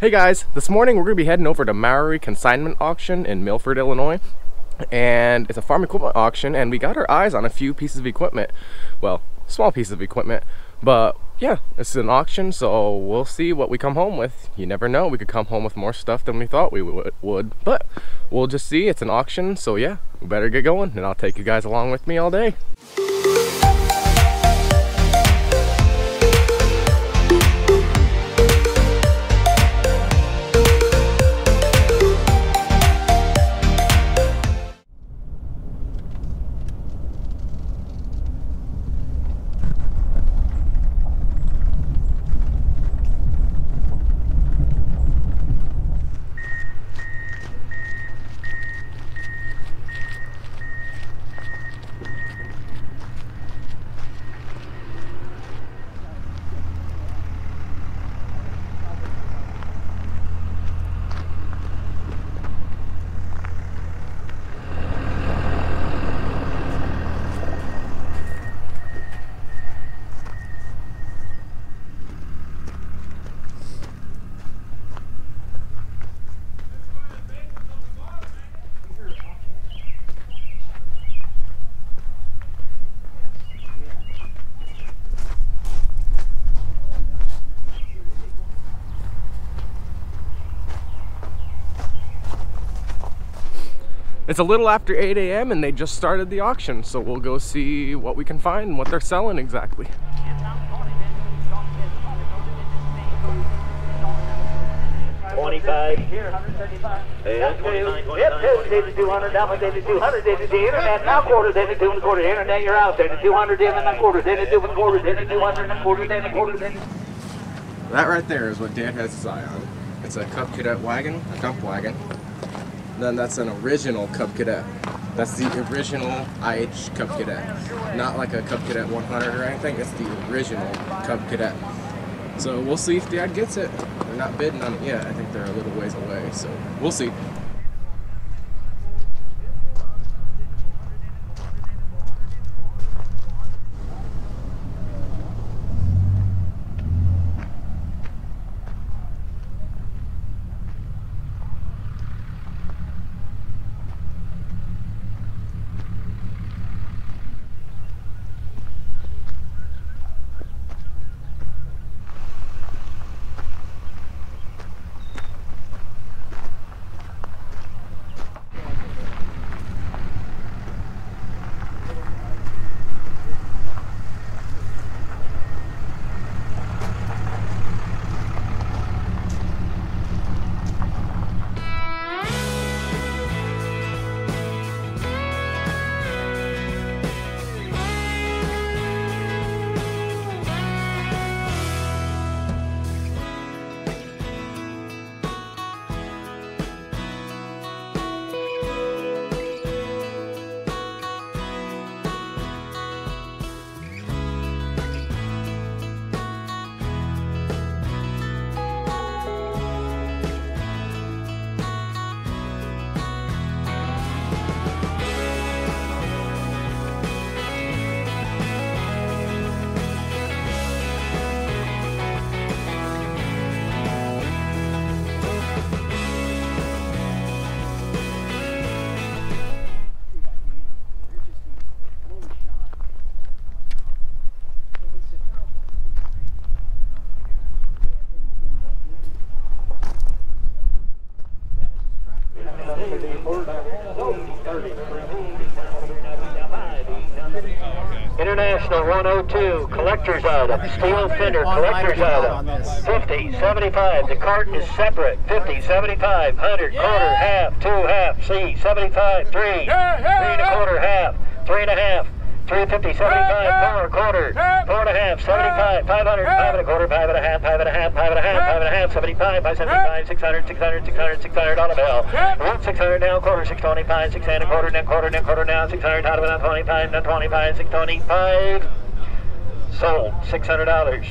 Hey guys, this morning we're going to be heading over to Mowrey Consignment Auction in Milford, Illinois. And it's a farm equipment auction, and we got our eyes on a few pieces of equipment. Well, small pieces of equipment. But yeah, it's an auction, so we'll see what we come home with. You never know, we could come home with more stuff than we thought we would. But we'll just see. It's an auction, so yeah, we better get going, and I'll take you guys along with me all day. It's a little after 8 a.m. and they just started the auction, so we'll go see what we can find and what they're selling exactly. 25. Here, 135. Yep, 200, down by 200, the internet, now quarters, then 2 1/4, internet, you're out there, 200, then 1/4, then 2 1/4, then 200 1/4, then 1/4, then. That right there is what Dad has his eye on. It's a Cub Cadet wagon, a dump wagon. Then that's an original Cub Cadet. That's the original IH Cub Cadet. Not like a Cub Cadet 100 or anything, it's the original Cub Cadet. So we'll see if Dad gets it. They're not bidding on it yet. I think they're a little ways away, so we'll see. International 102, collector's item, steel fender, collector's item, 50, 75, the cart is separate, 50, 75, 100, quarter, half, 2 half, C, 75, 3, 3 1/4, half, 3 1/2, 350, 75, 4 quarter, 4 1/2, 75, 500, 5 1/4, 5 1/2, 5 1/2, 5 1/2, 5 1/2, 75, 575, 600, 600, 600, 600 on a bell. Route 600 now, quarter, 625, 600, quarter, then quarter, then quarter now, 600, out of it, 25, then 25, 625. Sold, $600.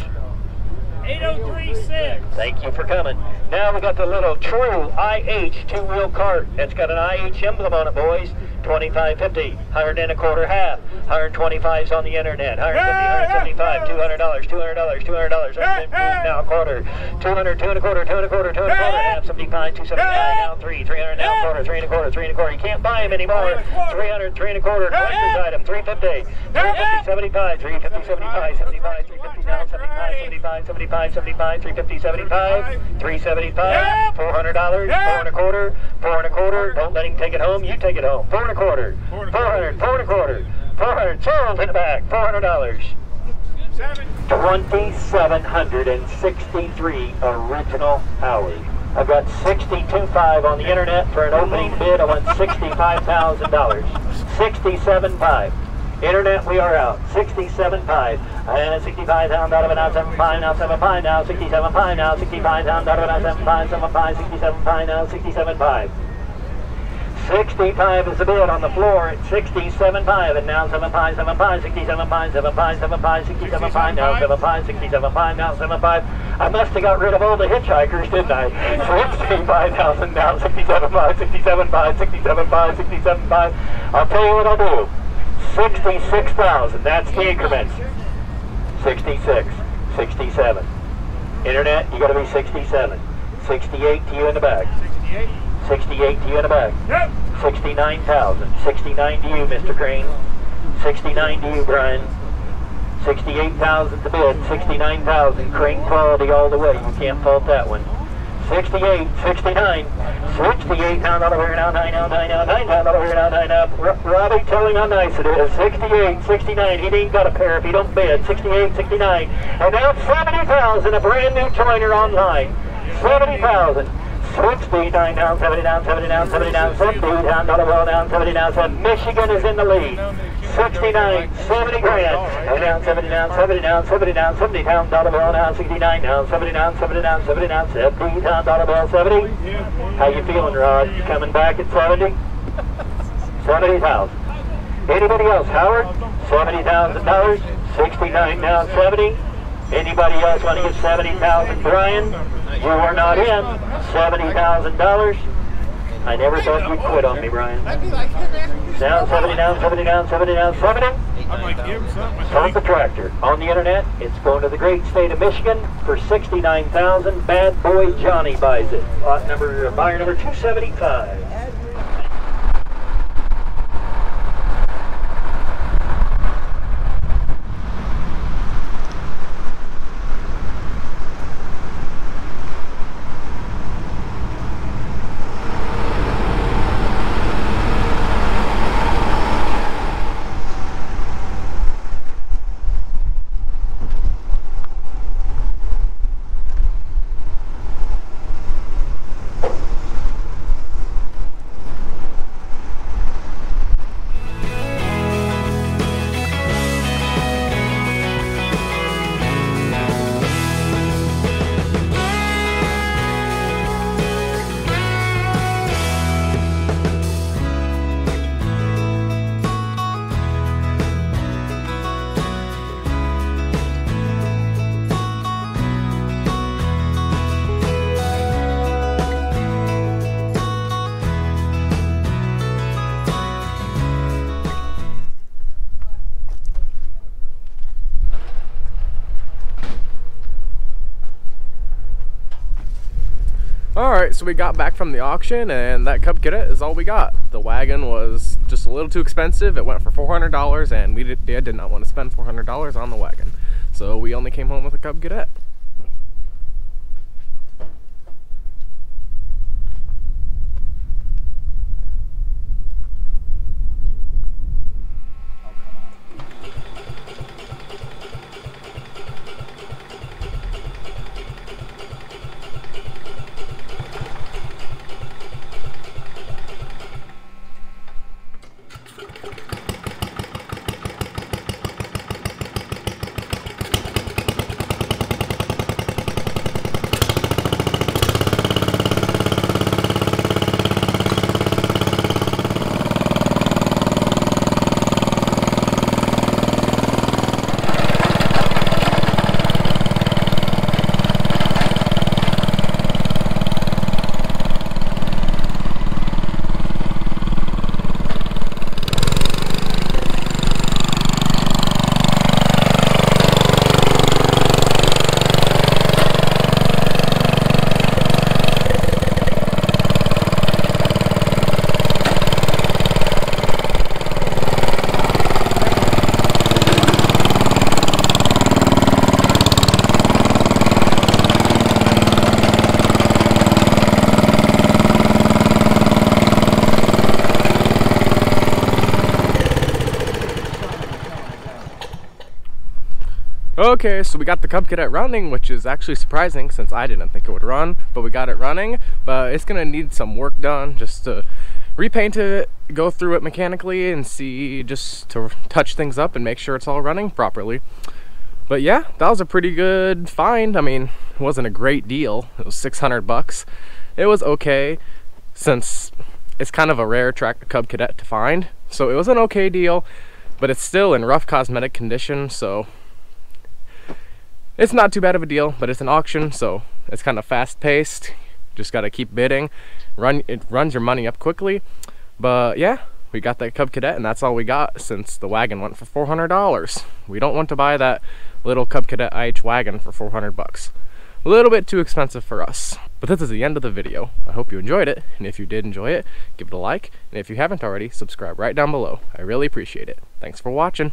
8036. Thank you for coming. Now we got the little true IH two-wheel cart. It's got an IH emblem on it, boys. 25.50, 100 and a quarter, half. 125's on the internet. 150, 175, $200, $200, $200. Now quarter. 200, 2 and a quarter, 2 and a quarter, 2 and a quarter, half. 75, 275. Now 300 now quarter, 3 and a quarter, 3 and a quarter. You can't buy them anymore. 300, 3 and a quarter. Collector's item. 350, 350, 75, 350, 75, 75, 350 now 75, 75, 75, 75, 350, 75, 375, $400, 4 and a quarter, 4 and a quarter. Don't let him take it home. You take it home. 4 and a quarter, 400, 4 and a quarter, 400. Sold in the back. $400. 2,763 original hours. I've got 62.5 on the internet for an opening bid. I want $65,000. 67.5. Internet, we are out. 67.5. 65,000 out of it now. 75 now. 75 now. 67.5 now. 65,000 out of it now. 75. 75. 67.5 now. 67.5. 65 is the bid on the floor at 67.5, and now 75, 75, 67.5, 75, 75, 67.5, now 75, 67.5, now 75. I must have got rid of all the hitchhikers, didn't I? 65,000, now 67.5, 67.5, 67.5, 67.5. I'll tell you what I'll do. 66,000, that's the increments. 66, 67. Internet, you gotta be 67. 68 to you in the back. 68 to you in the back. Yep. 69,000. 69 to you, Mr. Crane. 69 to you, Brian. 68,000 to bid. 69,000. Crane quality all the way. You can't fault that one. 68, 69. 68 down out of here now. 9 out, 9 out, 9 down out of here now. 9 up. Robbie, tell him how nice it is. 68, 69. He ain't got a pair if he don't bid. 68, 69. And now 70,000. A brand new joiner online. 70,000. 69 down, 70 down, 70 down, 70 down, 70 down, dollar well down, 70 down, 7. Michigan is in the lead. 69, 70 grand. And down, 70 down, 70 down, 70 down, 70 down, dollar well down, 69 down, 70 down, 70 down, 70 down, 70 down, dollar well, 70. How you feeling, Rod? You coming back at 70? 70,000. Anybody else? Howard? $70,000. 69 down, 70. Anybody else want to get 70,000? Brian? You are not in. $70,000. I never thought you'd quit on me, Brian. Down, 70 down, 70 down, 70 down, 70. Sold the tractor. On the internet, it's going to the great state of Michigan for $69,000. Bad boy Johnny buys it. Buyer number 275. Alright, so we got back from the auction, and that Cub Cadet is all we got. The wagon was just a little too expensive. It went for $400, and we did not want to spend $400 on the wagon. So we only came home with a Cub Cadet. Okay, so we got the Cub Cadet running, which is actually surprising since I didn't think it would run, but we got it running. But it's gonna need some work done just to repaint it, go through it mechanically and see, just to touch things up and make sure it's all running properly. But yeah, that was a pretty good find. I mean, it wasn't a great deal. It was 600 bucks. It was okay since it's kind of a rare Cub Cadet to find. So it was an okay deal, but it's still in rough cosmetic condition, so it's not too bad of a deal. But it's an auction, so it's kind of fast-paced. Just got to keep bidding. It runs your money up quickly. But yeah, we got that Cub Cadet, and that's all we got since the wagon went for $400. We don't want to buy that little Cub Cadet IH wagon for 400 bucks. A little bit too expensive for us. But this is the end of the video. I hope you enjoyed it, and if you did enjoy it, give it a like, and if you haven't already, subscribe right down below. I really appreciate it. Thanks for watching.